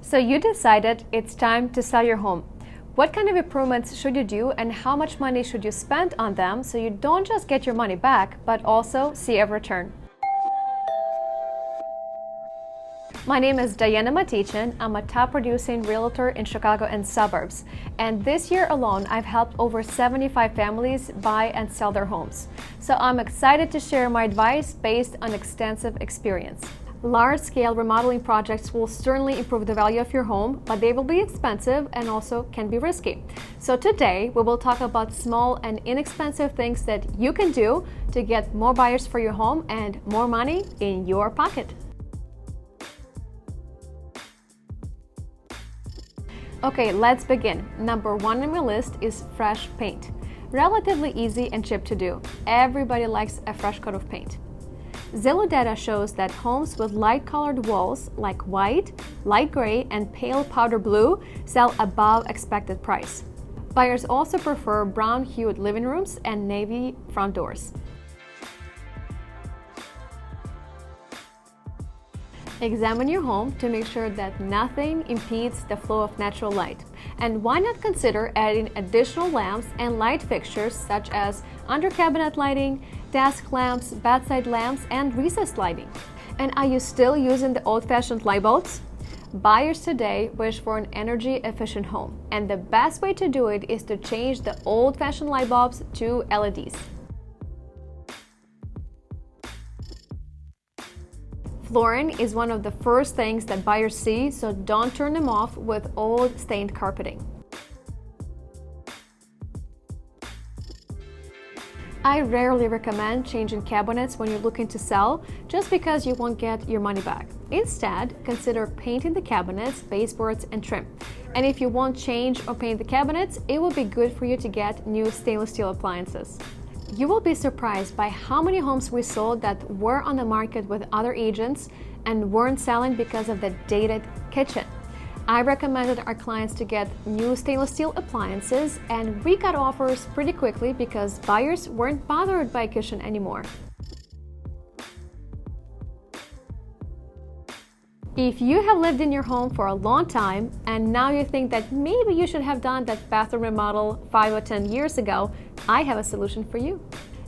So you decided it's time to sell your home. What kind of improvements should you do and how much money should you spend on them so you don't just get your money back, but also see a return? My name is Diana Matichyn. I'm a top producing realtor in Chicago and suburbs. And this year alone, I've helped over 75 families buy and sell their homes. So I'm excited to share my advice based on extensive experience. Large-scale remodeling projects will certainly improve the value of your home, but they will be expensive and also can be risky. So today, we will talk about small and inexpensive things that you can do to get more buyers for your home and more money in your pocket. Okay, let's begin. Number one on my list is fresh paint. Relatively easy and cheap to do. Everybody likes a fresh coat of paint. Zillow data shows that homes with light-colored walls like white, light gray, and pale powder blue sell above expected price. Buyers also prefer brown-hued living rooms and navy front doors. Examine your home to make sure that nothing impedes the flow of natural light. And why not consider adding additional lamps and light fixtures such as under cabinet lighting, desk lamps, bedside lamps, and recessed lighting. And are you still using the old-fashioned light bulbs? Buyers today wish for an energy-efficient home, and the best way to do it is to change the old-fashioned light bulbs to LEDs. Flooring is one of the first things that buyers see, so don't turn them off with old stained carpeting. I rarely recommend changing cabinets when you're looking to sell, just because you won't get your money back. Instead, consider painting the cabinets, baseboards, and trim. And if you won't change or paint the cabinets, it will be good for you to get new stainless steel appliances. You will be surprised by how many homes we sold that were on the market with other agents and weren't selling because of the dated kitchen. I recommended our clients to get new stainless steel appliances, and we got offers pretty quickly because buyers weren't bothered by a kitchen anymore. If you have lived in your home for a long time and now you think that maybe you should have done that bathroom remodel 5 or 10 years ago, I have a solution for you.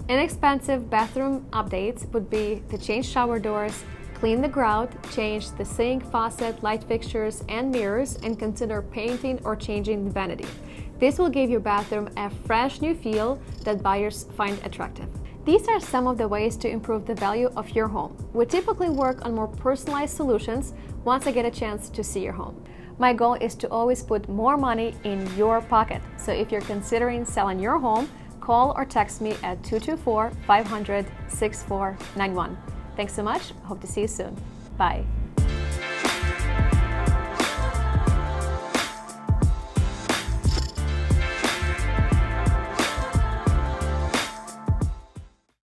Inexpensive bathroom updates would be to change shower doors, clean the grout, change the sink, faucet, light fixtures, and mirrors, and consider painting or changing the vanity. This will give your bathroom a fresh new feel that buyers find attractive. These are some of the ways to improve the value of your home. We typically work on more personalized solutions once I get a chance to see your home. My goal is to always put more money in your pocket. So if you're considering selling your home, call or text me at 224-500-6491. Thanks so much. Hope to see you soon. Bye.